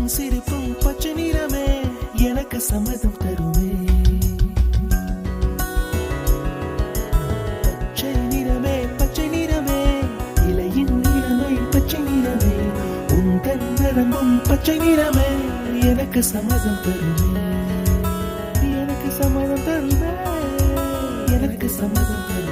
சிரிப்பும் பச்சை நிறமே எனக்கு சம்மதம் தருமே. பச்சை நிறமே பச்சை நிறமே இலையின் நிறமை பச்சை நிறமே உந்தன் நிறமும் பச்சை நிறமே எனக்கு சம்மதம் தருமே. எனக்கு சம்மதம் தருமே. எனக்கு சம்மதம் தருமே.